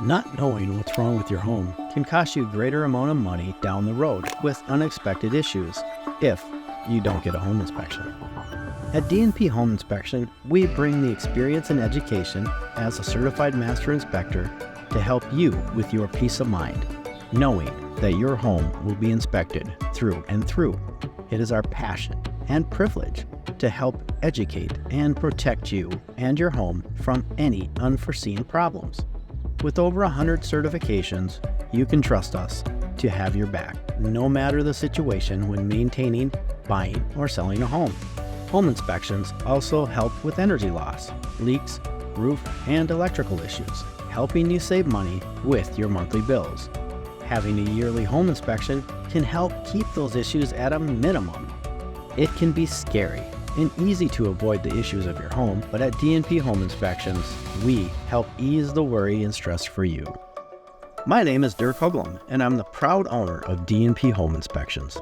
Not knowing what's wrong with your home can cost you a greater amount of money down the road with unexpected issues if you don't get a home inspection. At D&P Home Inspection, we bring the experience and education as a certified master inspector to help you with your peace of mind, knowing that your home will be inspected through and through. It is our passion and privilege to help educate and protect you and your home from any unforeseen problems. With over 100 certifications, you can trust us to have your back, no matter the situation when maintaining, buying, or selling a home. Home inspections also help with energy loss, leaks, roof, and electrical issues, helping you save money with your monthly bills. Having a yearly home inspection can help keep those issues at a minimum. It can be scary and easy to avoid the issues of your home, but at D&P Home Inspections, we help ease the worry and stress for you. My name is Dirk Huglum, and I'm the proud owner of D&P Home Inspections.